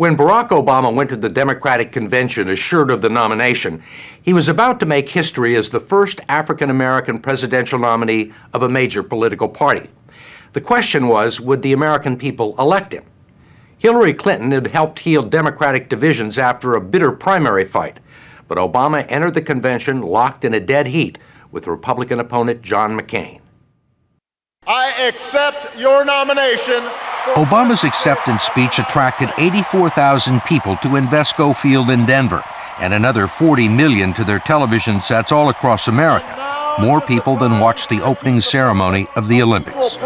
When Barack Obama went to the Democratic convention assured of the nomination, he was about to make history as the first African-American presidential nominee of a major political party. The question was, would the American people elect him? Hillary Clinton had helped heal Democratic divisions after a bitter primary fight, but Obama entered the convention locked in a dead heat with Republican opponent John McCain. I accept your nomination. Obama's acceptance speech attracted 84,000 people to Invesco Field in Denver and another 40 million to their television sets all across America, more people than watched the opening ceremony of the Olympics.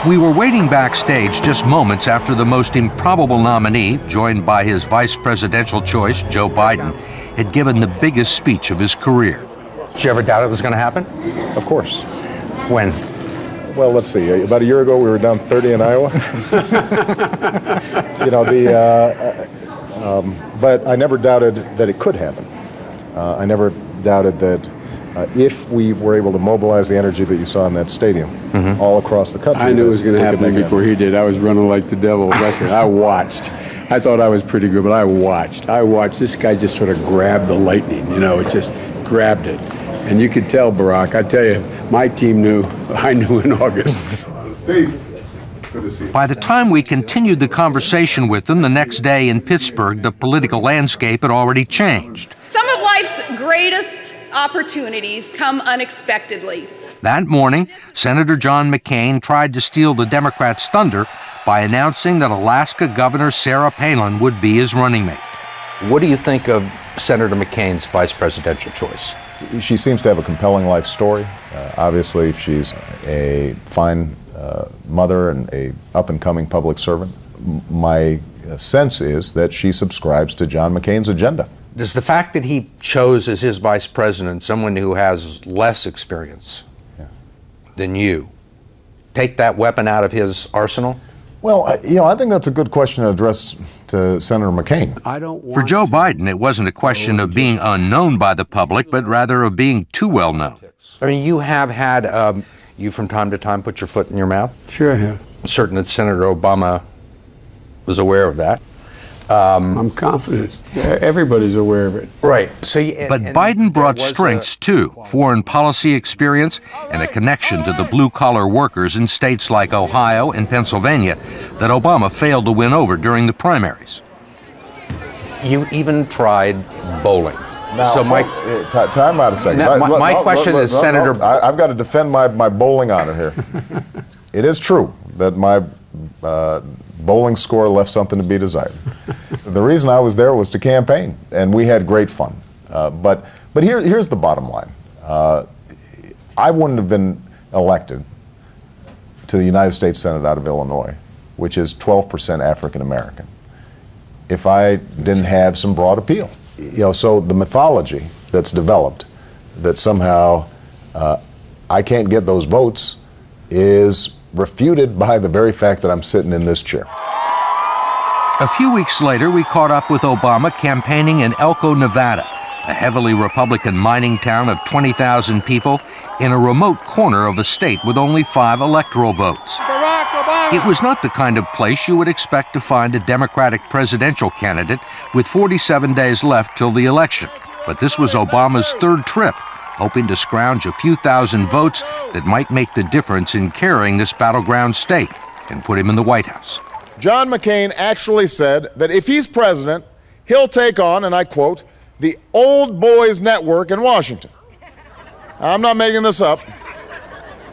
We were waiting backstage just moments after the most improbable nominee, joined by his vice presidential choice, Joe Biden, had given the biggest speech of his career. Did you ever doubt it was going to happen? Of course. When? Well, let's see. About a year ago, we were down 30 in Iowa. But I never doubted that it could happen. I never doubted that if we were able to mobilize the energy that you saw in that stadium all across the country. I knew it was going to happen before he did. I was running like the devil. I watched. I thought I was pretty good, but I watched. This guy just sort of grabbed the lightning, it just grabbed it. And you could tell, Barack, I tell you, my team knew, I knew in August. Steve, good to see you. By the time we continued the conversation with them the next day in Pittsburgh, the political landscape had already changed. Some of life's greatest opportunities come unexpectedly. That morning, Senator John McCain tried to steal the Democrats' thunder by announcing that Alaska Governor Sarah Palin would be his running mate. What do you think of Senator McCain's vice presidential choice? She seems to have a compelling life story. Obviously, she's a fine mother and a up-and-coming public servant. My sense is that she subscribes to John McCain's agenda. Does the fact that he chose as his vice president someone who has less experience than you take that weapon out of his arsenal? Well, I think that's a good question to address to Senator McCain. For Joe Biden, it wasn't a question of being unknown by the public, but rather of being too well known. I mean, you have had, you from time to time put your foot in your mouth? Sure I have. I'm certain that Senator Obama was aware of that. I'm confident. Everybody's aware of it. Right. But Biden brought strengths too, foreign policy experience and a connection to the blue-collar workers in states like Ohio and Pennsylvania that Obama failed to win over during the primaries. You even tried bowling. Now, time out a second. My question is, Senator... I've got to defend my bowling honor here. It is true that my bowling score left something to be desired. The reason I was there was to campaign, and we had great fun. But here's the bottom line. I wouldn't have been elected to the United States Senate out of Illinois, which is 12% African American, if I didn't have some broad appeal. So the mythology that's developed that somehow I can't get those votes is refuted by the very fact that I'm sitting in this chair. A few weeks later, we caught up with Obama campaigning in Elko, Nevada, a heavily Republican mining town of 20,000 people in a remote corner of a state with only 5 electoral votes. It was not the kind of place you would expect to find a Democratic presidential candidate with 47 days left till the election. But this was Obama's 3rd trip, hoping to scrounge a few thousand votes that might make the difference in carrying this battleground state and put him in the White House. John McCain actually said that if he's president, he'll take on, and I quote, the old boys network in Washington. I'm not making this up.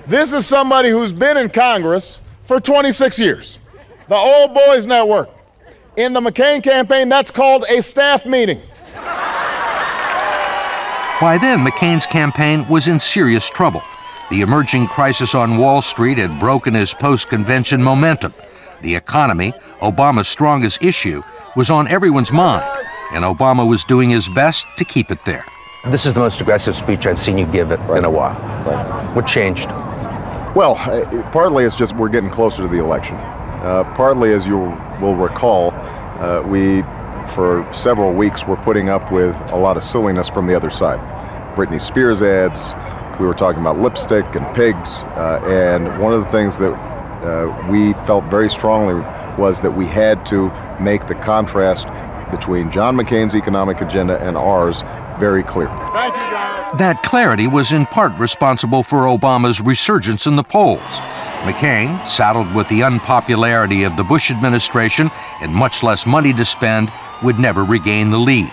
This is somebody who's been in Congress for 26 years. The old boys network. In the McCain campaign, that's called a staff meeting. By then, McCain's campaign was in serious trouble. The emerging crisis on Wall Street had broken his post-convention momentum. The economy, Obama's strongest issue, was on everyone's mind, and Obama was doing his best to keep it there. This is the most aggressive speech I've seen you give it in a while. What changed? Well, partly it's just we're getting closer to the election. Partly, as you will recall, we, for several weeks, were putting up with a lot of silliness from the other side. Britney Spears ads, We were talking about lipstick and pigs, and one of the things that we felt very strongly was that we had to make the contrast between John McCain's economic agenda and ours very clear. Thank you, guys. That clarity was in part responsible for Obama's resurgence in the polls. McCain, saddled with the unpopularity of the Bush administration and much less money to spend, would never regain the lead.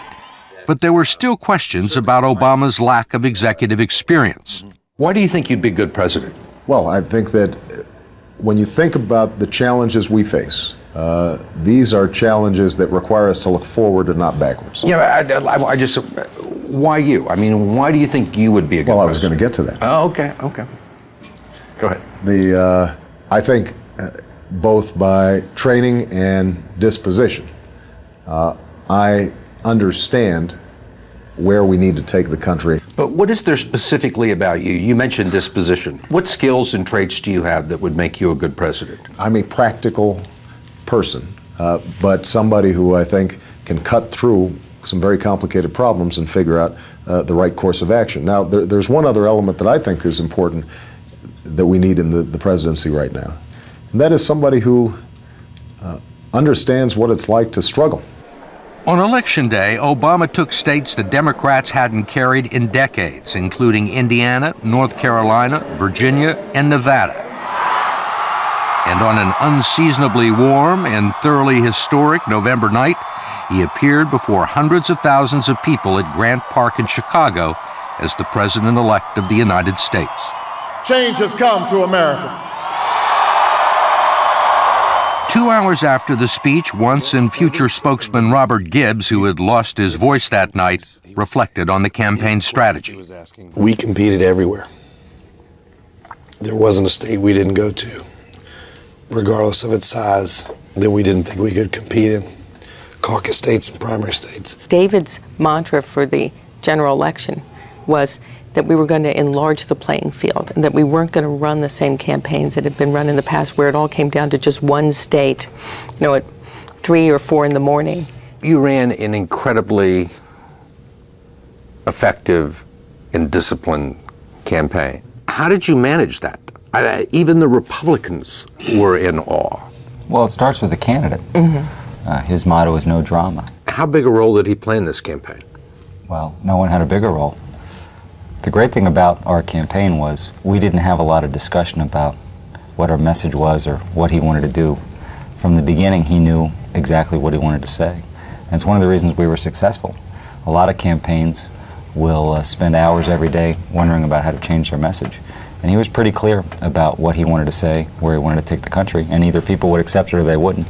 But there were still questions about Obama's lack of executive experience. Why do you think you'd be a good president? Well, I think that when you think about the challenges we face, these are challenges that require us to look forward and not backwards. Yeah, I just, why you? I mean, why do you think you would be a good president? Well, I was going to get to that. Oh, okay. Go ahead. I think both by training and disposition, I understand where we need to take the country. But what is there specifically about you? You mentioned disposition. What skills and traits do you have that would make you a good president? I'm a practical person, but somebody who I think can cut through some very complicated problems and figure out the right course of action. Now, there's one other element that I think is important that we need in the presidency right now, and that is somebody who understands what it's like to struggle. On Election Day, Obama took states the Democrats hadn't carried in decades, including Indiana, North Carolina, Virginia, and Nevada. And on an unseasonably warm and thoroughly historic November night, he appeared before hundreds of thousands of people at Grant Park in Chicago as the President-elect of the United States. Change has come to America. 2 hours after the speech, once and future spokesman Robert Gibbs, who had lost his voice that night, reflected on the campaign strategy. We competed everywhere. There wasn't a state we didn't go to, regardless of its size, that we didn't think we could compete in. Caucus states and primary states. David's mantra for the general election was that we were going to enlarge the playing field and that we weren't going to run the same campaigns that had been run in the past where it all came down to just one state, at 3 or 4 in the morning. You ran an incredibly effective and disciplined campaign. How did you manage that? Even the Republicans were in awe. Well, it starts with the candidate. Mm-hmm. His motto is no drama. How big a role did he play in this campaign? Well, no one had a bigger role. The great thing about our campaign was we didn't have a lot of discussion about what our message was or what he wanted to do. From the beginning, he knew exactly what he wanted to say. And it's one of the reasons we were successful. A lot of campaigns will spend hours every day wondering about how to change their message. And he was pretty clear about what he wanted to say, where he wanted to take the country, and either people would accept it or they wouldn't.